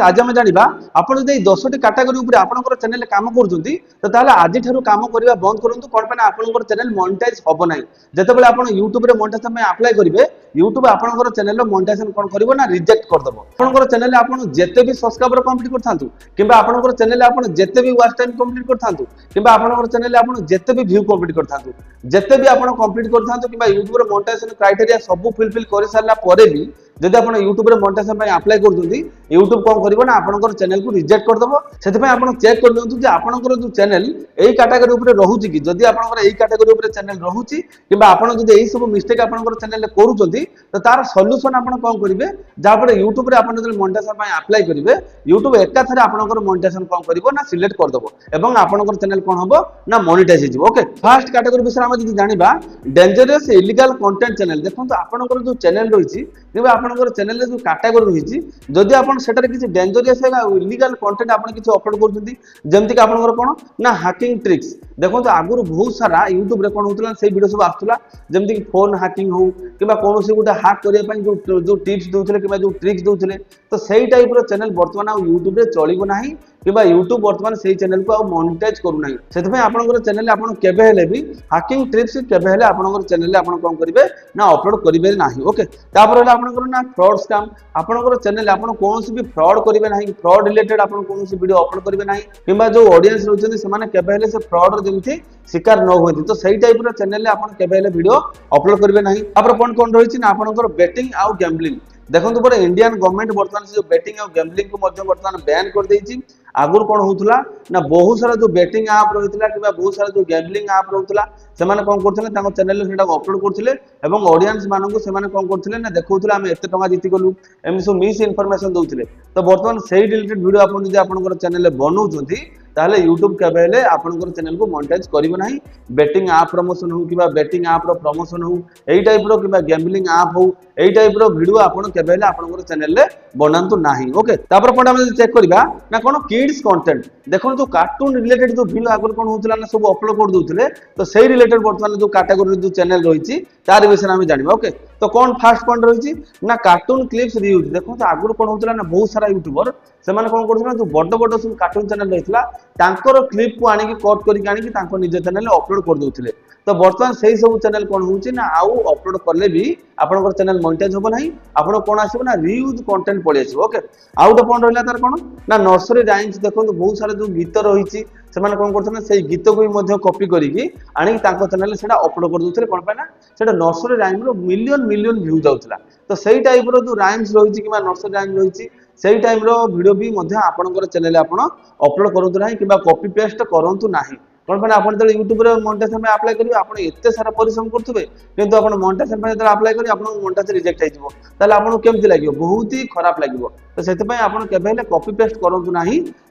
आज आम जाना आप 10टी कैटेगरी उपर आपनकर चैनल काम करूँ तो ताले आज काम करने बंद करूँ कौन पे आपनकर चैनल मोनेटाइज हम ना जितेबाला आप यूट्यूब रे मोनेटाइजेशन अप्लाई करेंगे यूट्यूब आपनकर चैनल मोनेटाइजेशन कौन कर ना रिजेक्ट करदेव आपनकर चैनल आप जिते भी सब्सक्राइबर कंप्लीट करथांतु किंबा आपनकर चैनल आप जिते भी वॉच टाइम कंप्लीट करथांतु किंबा आपनकर चैनल आप जिते भी व्यू कंप्लीट करथांतु जिते भी आप कंप्लीट करथांतु किंबा यूट्यूब रे मोनेटाइजेशन क्राइटेरिया सब फुलफिल कर सारा पर भी जदि आप यूट्यूब रे मोनेटाइजेशन अप्लाई कर यूट्यूब कौन कर आपनकर चैनल को रिजेक्ट करदेव से आप चेक कर दिखाँ जो आपनकर जो चैनल यही कैटेगरी उपर रोचे कि जदि आपनकर यही कैटेगरी उपर चैनल रोचे किंबा आपन जदि यही सब मिस्टेक आपनकर चैनल करूछंती तो तार सॉल्यूशन आपन कौन करेंगे जहाँफल यूट्यूब रे आपन जदि मोनेटाइजेशन अप्लाई करेंगे यूट्यूब एकाथरे आपनकर मोनेटाइजेशन कौन करिवो ना सिलेक्ट करदेव एवं आपनकर चैनल कौन हम ना मोनेटाइज हो ओके फर्स्ट कैटेगरी विषय हम जदि जानिबा डेंजरस इलीगल कंटेंट चैनल देखो आपनकर जो चैनल रही किंबा आपनकर चैनल रे जो कैटेगरी रही जदि आपन सेटारे किछि डेंजरस इलीगल कंटेंट आपन किछि अपलोड करछंती जेमति कि आपनकर कोन ना हैकिंग ट्रिक्स देखो आगुर बहुत सारा यूट्यूब रे कोन होतला से वीडियो सब आस्तला जेमति कि फोन हैकिंग हो किंबा कोनोसी गुटा हैक करिया पई जो टिप्स दोथले किंबा जो ट्रिक्स दोथले तो सेही टाइप रो चैनल वर्तमान आ यूट्यूब रे चलिबो नाही किंबा यूट्यूब वर्तमान से चैनल को आ मोनेटाइज करू नाही सेतपय आपनकर चैनल आपन केबे हेले भी हैकिंग ट्रिप्स केबे हेले आपनकर चैनल आपन कोन करिवे ना अपलोड करिवे नाही ओके तापर हेले आपनकर ना फ्रॉड स्कैम आपनकर चैनल आपन कोनोसी भी फ्रॉड करिवे नाही फ्रॉड रिलेटेड आपन कोनोसी वीडियो अपलोड करिवे नाही किंबा जो ऑडियंस रहउछन से माने केबे हेले से फ्रॉड जेमथि शिकार न होती तो सही टाइप रो चैनल आपन केबे हेले वीडियो अपलोड करिवे नाही तापर कोन रहिछि ना आपनकर बेटिंग आ गैम्बलिंग देखो पर इंडियन गवर्नमेंट वर्तमान से जो बेटिंग और गैम्बलिंग को वर्तमान बैन कर देछि आगुर कौन होता ना बहुत सारा जो बेटिंग आप रही है बहुत सारा जो गैम्बलिंग आप रोला से कौन करते चैनल से अपलोड करते ऑडियंस मानक से कौन करते ना देखते आम एत टाँग जीतिगलु एम सब मिस इनफर्मेशन दौले तो बर्तमान से रिलेटेड वीडियो आप चैनल बनाऊँच ताहले यूट्यूब केबे आपनकर चैनल को मोनेटाइज करिवो नाही बेटिंग ऐप प्रमोशन हो किबा बेटिंग ऐप रो प्रमोशन हो एई टाइप रो किबा गैम्बलिंग ऐप हो एई टाइप रो वीडियो आपन केबे आपनकर चैनल रे बनांतु नाही ओके तापर पड हम चेक करबा ना कोन किड्स कंटेंट देखो जो कार्टून रिलेटेड जो वीडियो आगर कोन होतला ना सब अपलोड कर दोथले तो सेही रिलेटेड वर्तमान जो कैटेगरी जो चैनल रहिछि तार विषय हम जानिबा ओके तो कौन फास्ट पॉइंट रही ना कार्टून क्लिप्स रियूज देखो आगुर कौन होता ना बहुत सारा यूट्यूबर से कौन कर जो बड़ बड़ सब कार्टून चैनल रही तांकर क्लिप को आनिक कट करके निज चैनल अपलोड कर दौले तो बर्तमान से सब चैनल कौन हो आउ अपलोड कले भी आपंकर चैनल मोनेटाइज हम ना आप कौन आसो ना रियूज कंटेंट पड़े आसो ओके आउ गोटे पॉइंट रहा तार कौन ना नर्सरी राइम्स देखो बहुत सारा जो गीत रही से कौन करते गीत को भी कॉपी करके आनिक चैनल से अपलोड कर दूसरे कौन पाए ना से nursery rhyme million million view जाऊला तो सही टाइप जो राइम्स रही कि नर्सरी राइम रही से टाइम वीडियो भी आपंकर चैनल आप अपलोड करूँ ना कि कॉपी पेस्ट करूँ ना कौन पे आप यूट्यूब मोनेटाइजेशन अप्लाई करेंगे आप एत सारा परिश्रम करेंगे किंतु आप मोनेटाइजेशन जो अप्लाई करेंगे आप मोनेटाइज रिजेक्ट हो आपको केमती लगे बहुत ही खराब लगे तो से आपले कॉपी पेस्ट करूँ ना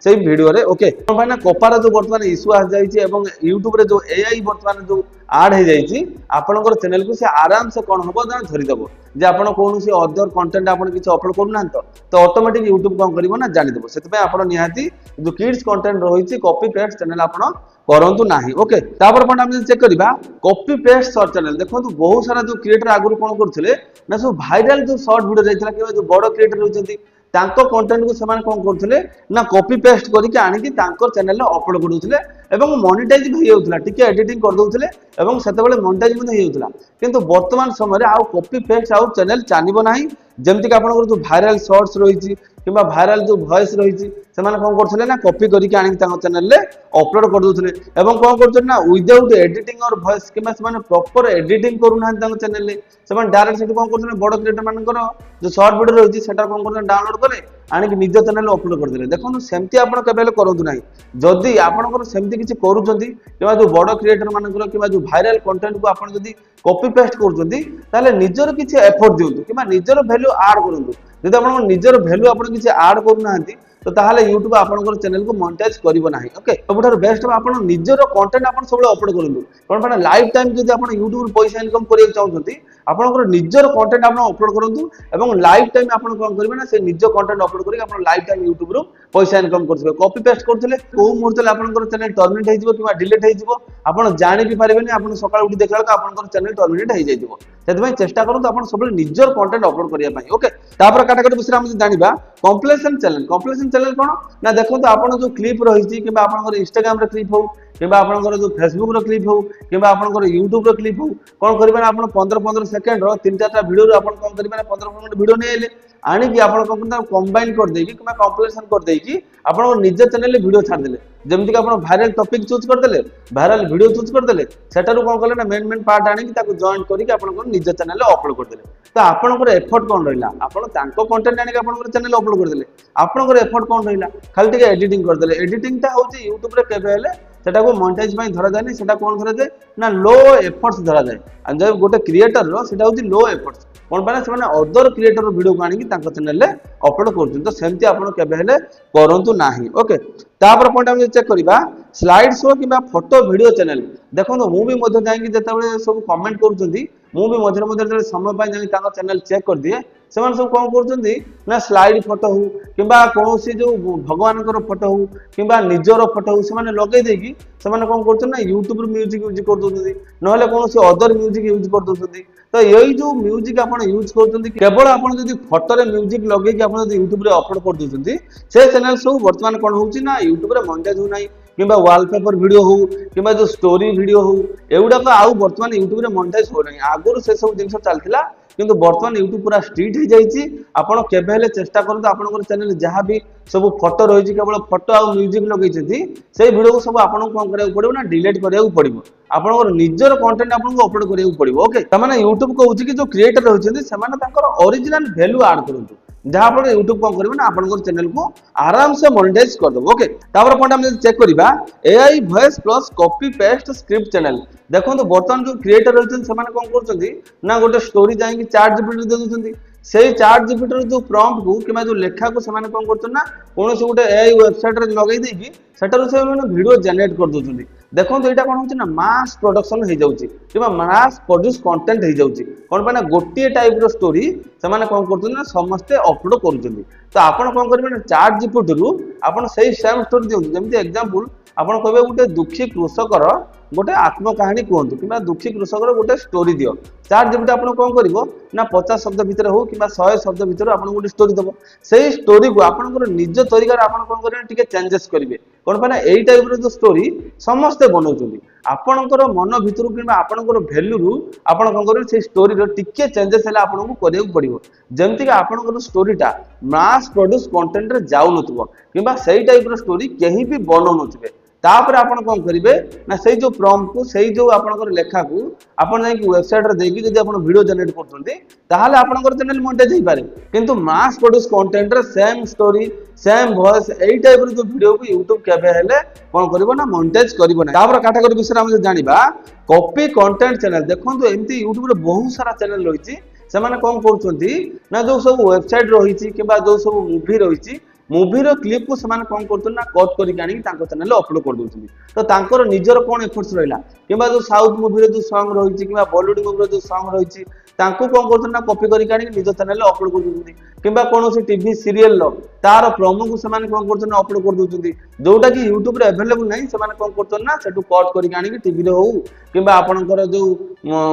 से वीडियो ओके कौन पे ना कपार जो बर्तमान इश्यू आ जाए यूट्यूब रे जो एआई बर्तमान जो आड हो जाए आपंकर चैनल को से आराम से कौन हम ना धरीदेव जे आप कौन अदर कंटेंट आप किसी अपलोड करूना तो ऑटोमेटिक यूट्यूब कौन कर ना जानीदेव से आप निहाती जो किड्स कंटेंट रही कॉपी पेस्ट चैनल आप करंतु नाही ओके तापर पॉइंट हम चेक करबा कॉपी पेस्ट शॉर्ट चैनल देखो बहुत सारा जो क्रिएटर आगुर कौन करथिले ना सब भाइराल जो शॉर्ट वीडियो जाइतला कि जो बड़ क्रिएटर रहउछंती तांको कंटेंट को सेमान कौन करथिले ना कॉपी पेस्ट करके आनिकी तांको चैनल रे अपलोड करउथिले एवं मोनेटाइज भी होउथला टिके एडिटिंग कर दउथिले एवं सेतेबेले मोनेटाइज भी होउथला किंतु वर्तमान समय रे आउ कॉपी पेस्ट आउ चैनल चानिबो नाही जेमति कि आपनकर जो भाइराल शॉर्ट्स रही किंबा भाइराल जो वॉइस रही से कौन करते ना कॉपी करके आनिक चैनल रे अपलोड कर दउथिले एवं कौन करते ना विदाउट एडिटिंग और वॉइस किंबा से प्रॉपर एडिटिंग करूना चैनल रे से डायरेक्ट से कौन करते बड़ क्रिएटर मानकर जो शॉर्ट वीडियो रही है कौन करते डाउनलोड कले आनिक निज चैनल अपलोड करदे देखो सेमती आप करूँ ना जदि आपंकर सेमती किसी करूँ कि जो बड़ क्रिएटर मानकर कि जो भाइराल कंटेंट को आप कॉपी पेस्ट कर निजर किसी एफर्ट दिंतु कि निजर भैल्यू आड करूँ जब आप निजर भैल्यू आप किसी आड करूना तो ताहले यूट्यूब आपनकर चैनल को मोनेटाइज करिवो नाही ओके सबठार बेस्ट आपण निजर कंटेंट आपण सब अपलोड करंतु कोन माने लाइफ टाइम जदि आपण यूट्यूब पैसा इनकम करिया चाहउछंती आपनकर निजर कंटेंट आपण अपलोड करंतु एवं लाइफ टाइम आपण कोन करबे ना से निज कंटेंट अपलोड करी आपण लाइफ टाइम यूट्यूब रो पैसा इनकम करथिबे कॉपी पेस्ट करथिले को मुहूर्त आपनकर चैनल टर्मिनेट हो जिवो किबा डिलीट हो जिवो आपण जानि भी पारिबेनी आपण सकाळ उठी देखला का आपनकर चैनल टर्मिनेट हो जाइदिवो सेतबे चेष्टा करंतु आपण सब निजर कंटेंट अपलोड करिया पई ओके तापर कैटेगरी विषय हम जानिबा कंप्लेशन चैनल कोन ना देखंतु आपण जो क्लिप रहिछि किबा आपनकर इंस्टाग्राम रे क्लिप हो किबा आपनकर जो फेसबुक रो क्लिप हो किबा आपनकर यूट्यूब रो क्लिप हो कोन करबे ना आपण 15 सेकंड रो 3-4 वीडियो रो आपण कोन करबे ना 15 मिनिट वीडियो नै आइले आनी कि आपण कोन कंबाइन कर देकी किबा कंप्लेशन कर देकी आपण निज चैनल रे वीडियो छाड़ देले जेमति कि आपण वायरल टॉपिक चूज कर देले वायरल वीडियो चूज कर देले सेटारु कोन करले ना मेन पार्ट आनी कि ताको जॉइन करी कि आपण निज चैनल रे अपलोड कर देले तो आपनकर एफर्ट कोन रहिला आपण तांको कंटेंट आनी कि आपनकर चैनल अपलोड कर देले आपनकर एफर्ट कोन रहिला खाली टिके एडिटिंग कर देले एडिटिंग ता होची YouTube रे केबे हेले सेटा को मोनेटाइज पई धरा जाय नै सेटा कोन धरा जाय ना लो एफर्ट्स धरा जाय आ जब गोटे क्रिएटर रो सेटा होची लो एफर्ट्स कोन पाना से माने अदर क्रिएटर वीडियो को आनी कि तांको चैनल रे अपलोड करछन तो सेमति आपण केबे हेले करंतु नाही ओके तापर पॉइंट हम चेक करिबा स्लाइड शो किबा फोटो वीडियो चैनल देखो मु भी मध्य जाई कि जेताबे सब कमेंट करूछंती मु भी मध्य समय पाई जाई तांको चैनल चेक कर दिए सेमान सब कोन करूछंती ना स्लाइड फोटो हो किबा कोनोसी जो भगवान को फोटो हो किबा निजरो फोटो हो से माने लगे देकी से माने कोन करछन ना YouTube रो म्यूजिक यूज कर दोछंती नहले कोनोसी अदर म्यूजिक यूज कर दोछंती तो यही जो म्यूजिक आपण यूज करछंती केवल आपण जदी फोटो रे म्यूजिक लगे कि आपण जदी YouTube रे अपलोड कर दोछंती से चैनल सब वर्तमान कोन होउची ना YouTube रे मोनेटाइज हो नाही किबा वॉलपेपर वीडियो हो किबा जो स्टोरी वीडियो हो एउडा का आउ वर्तमान YouTube रे मोनेटाइज हो नाही आगुर से सब जिंस चलथिला किंतु वर्तमान YouTube पूरा स्ट्रीट हो जाइछि आपण केबे हेले चेष्टा करंतु आपनकर चैनल जहां भी सब फोटो रहिछि केवल फोटो आ म्यूजिक लगैछथि से वीडियो को सब आपण कोन करिया पड़िबो ना डिलीट करिया पड़िबो आपनकर निजर कंटेंट आपण को अपलोड करिया पड़िबो ओके तमाने YouTube कहउछि कि जो क्रिएटर रहिछथि से माने तांकर ओरिजिनल वैल्यू ऐड करंतु जहां पर YouTube कोन करिबो ना आपनकर चैनल को आराम से मोनेटाइज कर दबो ओके तापर पॉइंट हम चेक करिबा AI voice plus copy paste script channel देखो तो वर्तमान जो क्रिएटर रहछन से माने कोन करछथि ना गोटे स्टोरी जाई कि चैट जीपीटी दे दोछथि सेही चैट जीपीटी रो जो प्रॉम्प्ट को किबा जो लेखा को से माने कोन करछन ना कोनोसी गोटे AI वेबसाइट रे लगै दे कि सेटारो से माने वीडियो जनरेट कर दोछथि देखो तो एटा कोन होछि ना मास प्रोडक्शन हे जाउछि किबा मास प्रोड्यूस कंटेंट हे जाउछि कोन पाना गोटे टाइप रो स्टोरी से माने कोन करछन ना समस्त अपलोड करूछथि तो आपण कोन करबे ना चैट जीपीटी रु आपण सेही सेम स्टोरी दियौ जेमति एग्जांपल आपण कहबे गोटे दुखी कृषकर गोटे आत्म कहानी कहतु कि दुखी कृषकर गोटे स्टोरी दियो चार जीपीटी आपण कोन करिवो ना 50 शब्द भितर हो कि 100 शब्द भितर आपण गोटे स्टोरी दबो सेही स्टोरी को आपनकर निज तरीका रे आपण कोन करिवे टिके चेंजेस करिवे कोन पाना एई टाइप रो जो स्टोरी समस्त बनौछथि आपनकर मन भितर कि आपनकर वैल्यू रु आपण कोन करिवे से स्टोरी रो टिके चेंजेस हैला आपण को करियो पड़िवो जेमति कि आपनकर स्टोरीटा मास प्रोड्यूस कंटेंट रे जाउ नथुबो किबा सेही टाइप रो स्टोरी केही भी बनौ नथिबे तापर आपण कोन करिवे ना सेही जो प्रॉम्प्ट को सेही जो आपनकर लेखा को आपण जाई कि वेबसाइट रे देकी जदी आपण वीडियो जनरेट करथुंती ताहाले आपनकर चैनल मोनेटाइज होई पारे किंतु मास प्रोड्यूस कंटेंट रे सेम स्टोरी सेम वॉइस एई टाइप रो जो वीडियो को YouTube केबे हेले कोन करिवो ना मोनेटाइज करिवो ना तापर कैटेगरी विषय हम जानिबा कॉपी कंटेंट चैनल देखंतु एमती YouTube रे बहुत सारा चैनल रहिछि से माने कोन करछंती ना जो सब वेबसाइट रहिछि किबा जो सब मूवी रहिछि मूवी रो क्लिप को समान कोन करथुन ना कट करी आनी तांको चैनल अपलोड कर दोछथि तो तांकर निजर कोन एफर्ट्स रहिला किबा जो साउथ मूवी रो जो सॉन्ग रहिछि किबा बॉलीवुड मूवी रो जो सॉन्ग रहिछि तांको कोन करथुन ना कॉपी करी आनी निज चैनल अपलोड कर दोछथि किबा कोनोसी टीवी सीरियल लो तार प्रोमो को समान कोन करथुन अपलोड कर दोछथि जोटा कि YouTube रे अवेलेबल नै समान कोन करथुन ना सेटु कट करी आनी टीवी रे हो किबा आपनकर जो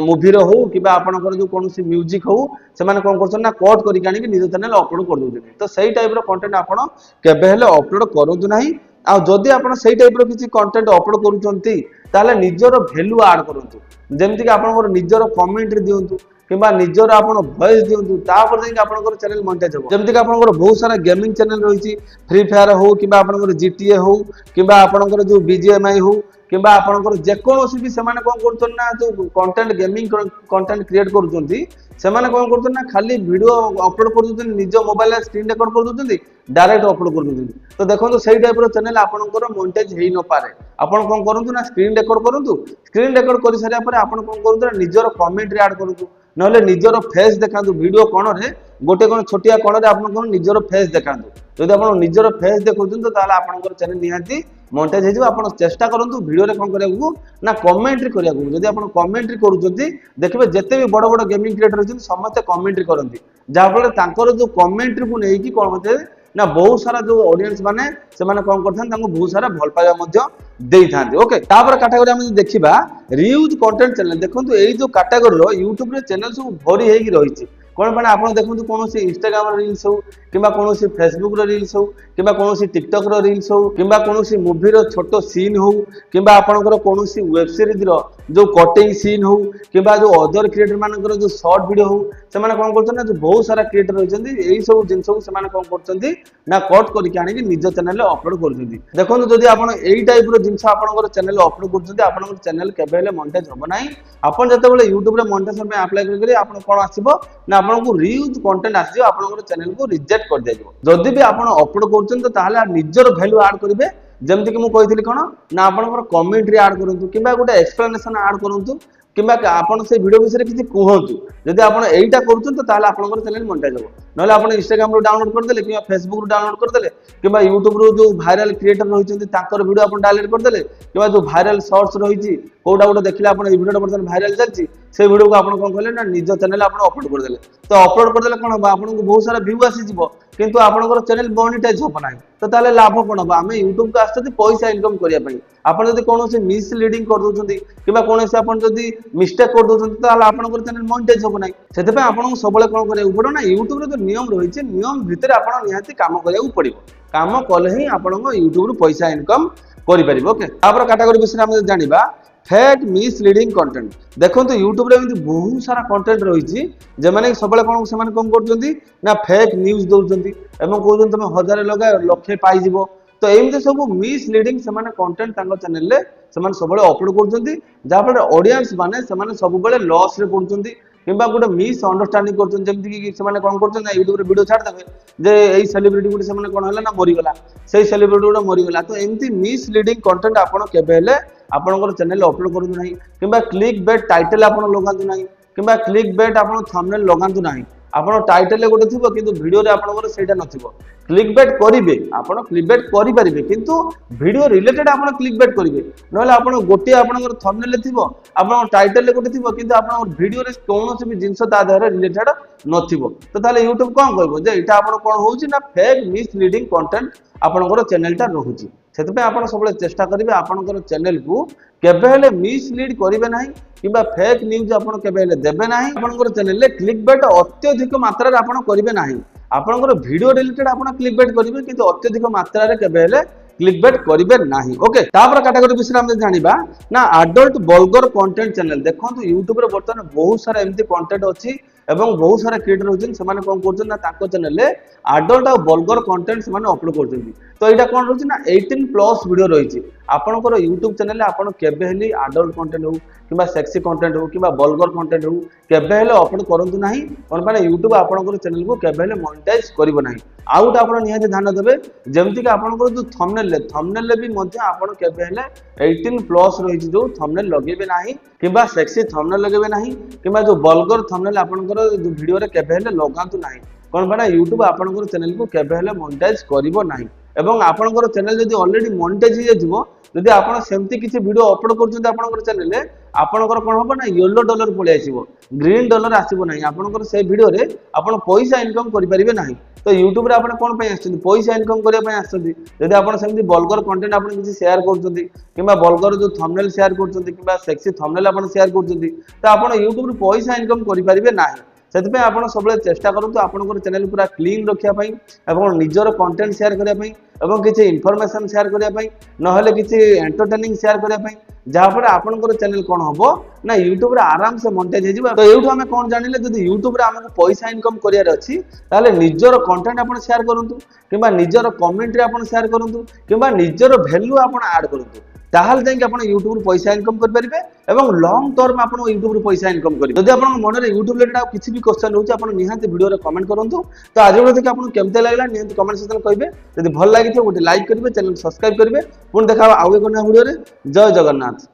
मूवी रो हो किबा आपनकर जो कोनोसी म्यूजिक हो समान कोन करथुन ना कट करी आनी निज चैनल अपलोड कर दोछथि तो सही टाइप रो कंटेंट आपण केबे हेले अपलोड करंतु नाही आ जदी आपण सही टाइप रो किछि कंटेंट अपलोड करूचंती ताले निजर वैल्यू ऐड करंतु जेमति कि आपनकर निजर कमेंट रे दियंतु किबा निजर आपण वॉइस दियंतु तापर जे आपनकर चैनल मोनेटाइज हो जेमति कि आपनकर बहुत सारा गेमिंग चैनल रहिछि फ्री फायर हो किबा आपनकर GTA हो किबा आपनकर जो BGMI हो किबा आपनकर जे कोनोसी भी समान कोन करथन ना जो कंटेंट गेमिंग कंटेंट क्रिएट करूचंती सेमाने कोन करथन ना खाली वीडियो अपलोड कर दोछन निज मोबाइल रे स्क्रीन रिकॉर्ड कर दोछन डायरेक्ट अपलोड कर दोछन तो देखो सही टाइप रो चैनल आपनकर मोनेटाइज हेई न पारे आपण कोन करंतु ना स्क्रीन रिकॉर्ड करंतु स्क्रीन रिकॉर्ड करि सारिया परे आपण कोन करंतु ना निजर कमेंट रे ऐड करंतु नहले निजर फेस देखांतु वीडियो कोन रे गोटे कोन छोटिया कोन रे आपण कोन निजर फेस देखांतु जदि आपण निजर फेस देखौछन तो ताला आपनकर चैनल निहाती मोनेटाइज हे जो आपण चेष्टा करंतु वीडियो रे कोन करिया ना कमेंट्री करिया जदि आपण कमेंट्री करूछंती देखबे जते भी बड़ गेमिंग क्रिएटर होछन समस्त कमेंट्री करंती जा फल तांकर जो कमेंट्री को नेकी कोन होते ना बहुत सारा जो ऑडियंस माने से माने कोन करथान तांको बहुत सारा भल पाया मध्य देई थांती। ओके तापर कैटेगरी हम देखिबा रियूज कंटेंट चैनल देखंतु एई जो कैटेगरी रो YouTube रे चैनल सब भरी हेगी रहिछि कोन माने आपण देखंतु कोनोसी Instagram रील्स हो किबा कोनोसी Facebook रो रील्स हो किबा कोनोसी TikTok रो रील्स हो किबा कोनोसी मूवी रो छोटो सीन हो किबा आपनकर कोनोसी वेब सीरीज रो जो कटिंग सीन हो किबा जो अदर क्रिएटर मानकर जो शॉर्ट वीडियो हो से माने कोन करछन ना जो बहुत सारा क्रिएटर रहिसंती एई सब जिंस को से माने कोन करछंती ना कट करि के आनि कि निज चैनल रे अपलोड करछंती। देखंतु जदि आपण एई टाइप रो जिंस आपनकर चैनल रे अपलोड करछंती आपनकर चैनल केबेले मोनेटाइज होबो नाही। आपण जतेबेले YouTube रे मोनेटाइजेशन में अप्लाई करि आपण कोन आसीबो ना आपनको रियूज कंटेंट आसीबो आपनकर चैनल को रिजेक्ट कर दिया जदि भी आपण अपलोड करछन तो ताहले निजर वैल्यू ऐड करिवे जेमति कि मु कहितली कोन ना आपनकर कमेंट रे ऐड करंतु किबा गोटे एक्सप्लेनेशन ऐड करंतु किबा आपण से वीडियो विषय किछि कहंतु जदि आपण एइटा करछन तो ताहले आपनकर चैनल मोनेटाइज हो नले आपण Instagram रो डाउनलोड कर देले किबा Facebook रो डाउनलोड कर देले किबा YouTube रो जो वायरल क्रिएटर रहिसंती तांकर वीडियो आपण डाउनलोड कर देले किबा जो वायरल शॉर्ट्स रहिछि कोडा गोटे देखले आपण ए वीडियो वर्तमान वायरल चलछि से वीडियो को आपण कोन कहले ना निज चैनल आपण अपलोड कर देले तो अपलोड कर देले कोन हो आपण को बहुत सारा व्यू आसी जिवो किंतु आपनकर चैनल मोनेटाइज हो नाही तो ताले लाभ कोन हो आमे YouTube को आस्तति पैसा इनकम करिया पई आपण जदि कोनोसी मिसलीडिंग कर दोछंती किबा कोनोसी आपण जदि मिस्टेक कर दोछंती ताले आपनकर चैनल मोनेटाइज हो नाही सेते पे आपण सबले कोन करिया पड़ो ना YouTube रे जो नियम रहिছে नियम भितर आपण निहाती काम करिया पड़िबो काम कले ही आपण YouTube रो पैसा इनकम करि परिबो। ओके तापर कैटेगरी विषय हम जानिबा फेक मिसलीडिंग कंटेंट देखंतु YouTube रे एमति बहुत सारा कंटेंट रहिछि जे माने सबले कोन से माने कम करजंती ना फेक न्यूज़ दउजंती एवं कहजन तमे हजार लगा लक्षे पाई जिवो तो एमति सब मिसलीडिंग से माने कंटेंट तांको चैनल रे से माने सबले अपलोड करजंती जा पर ऑडियंस माने से माने सब बेले लॉस रे पड़जंती किबा गोटे मिस अंडरस्टैंडिंग करछन जेमति कि से माने कोन करछन ना YouTube रे वीडियो छाड़ देबे जे एई सेलिब्रिटी गुटे से माने कोन होला ना मरि गला सेई सेलिब्रिटी गुटे मरि गला तो एमति मिसलीडिंग कंटेंट आपण केबे हेले आपनकर चैनल अपलोड करु नाही किबा क्लिक बेट टाइटल आपण लगांतु नाही किबा क्लिक बेट आपण थंबनेल लगांतु नाही आपण टाइटल गोटे थिबो किंतु वीडियो रे आपनकर सेटा नथिबो क्लिक बेट करिवे आपण क्लिक बेट करि परिबे किंतु वीडियो रिलेटेड आपण क्लिक बेट करिवे नहले आपण गोटे आपनकर थंबनेल थिबो आपण टाइटल ले गोटे थिबो किंतु आपण वीडियो रे कोनोसी भी जिंस ता देहरे रिलेटेड नथिबो तो ताले YouTube कोन कहबो जे एटा आपण कोन होउची ना फेक मिसलीडिंग कंटेंट आपनकर चैनल ता रहुची सेते पे आपण सबले चेष्टा करिवे आपनकर चैनल को केबे हेले मिसलीड करिवे नाही किबा फेक न्यूज़ आपण केबे हेले देबे नाही आपनकर चैनल ले क्लिक बेट अत्यधिक मात्रा रे आपण करिवे नाही आपनकर वीडियो रिलेटेड आपण क्लिक बेट करिवे किंतु अत्यधिक मात्रा रे केबे हेले क्लिक बेट करिवे नाही। ओके तापर कैटेगरी विषय हम जानिबा ना एडल्ट वल्गर कंटेंट चैनल देखंतु YouTube रे वर्तमान बहुत सारा एमती कंटेंट अछि एवं बहुत सारा क्रिएटर होजन से माने कोन करछन ना ताको चैनल ले एडल्ट और वल्गर कंटेंट से माने अपलोड करछन तो एटा कोन रहछि ना 18 प्लस वीडियो रहिछि आपनकर YouTube चैनल ले आपण केबे हेली एडल्ट कंटेंट हो किबा सेक्सी कंटेंट हो किबा वल्गर कंटेंट हो केबे हेले अपलोड करंतु नाही कोन माने YouTube आपनकर चैनल को केबे हेले मोनेटाइज करिवो नाही आउट आपण निहाते ध्यान देबे जेमति कि आपनकर जो थंबनेल ले भी मध्य आपण केबे हेले 18 प्लस रहिछि जो थंबनेल लगेबे नाही किबा सेक्सी थंबनेल लगेबे नाही किबा जो वल्गर थंबनेल आपनकर जो वीडियो रे केबे हेले लगांतु नाही कोन माने YouTube आपनकर चैनल को केबे हेले मोनेटाइज करिवो नाही एवं आपनकर चैनल जदि ऑलरेडी मोनेटाइज हो जाइबो जदि आपण सेमति किछि वीडियो अपलोड करछन आपनकर चैनल ले आपनकर कोन होबो ना येलो डॉलर पळे आसीबो ग्रीन डॉलर आसीबो नाही आपनकर से वीडियो रे आपण पैसा इनकम करि परिबे नाही तो YouTube रे आपण कोन पय आछन पैसा इनकम करिया पय आछन जदि आपण सेमति वल्गर कंटेंट आपण किछि शेयर करछन किबा वल्गर जो थंबनेल शेयर करछन किबा सेक्सी थंबनेल आपण शेयर करछन तो आपण YouTube रे पैसा इनकम करि परिबे नाही सेति पे आपण सबले चेष्टा करंतु आपनकर चैनल पूरा क्लीन रखिया पई एवं निजर कंटेंट शेयर करिया पई एवं किछि इंफॉर्मेशन शेयर करिया पई नहले किछि एंटरटेनिंग शेयर करिया पई जहा पर आपनकर चैनल कोन होबो ना YouTube रे आराम से मोनेटाइज हे जिबा तो एउठो हमें कोन जानिले जदि YouTube रे हमको पैसा इनकम करिया रे अछि ताले निजर कंटेंट आपण शेयर करंतु किबा निजर कमेंट रे आपण शेयर करंतु किबा निजर वैल्यू आपण ऐड करंतु ताहाल जाई कि आपण YouTube रे पैसा इनकम कर परिबे एवं लॉन्ग टर्म आपण YouTube रे पैसा इनकम करिबे जदि आपण मन रे YouTube रिलेटेड किछि भी क्वेश्चन होछि आपण निहाते वीडियो रे कमेंट करंतु तो आज वीडियो देखि आपण केमते लागला निहाते कमेंट सेक्शन कहबे जदि भल लागि तो गोटे लाइक करिबे चैनल सब्सक्राइब करिबे पुन देखाबा आउ एक नया वीडियो रे जय जगन्नाथ।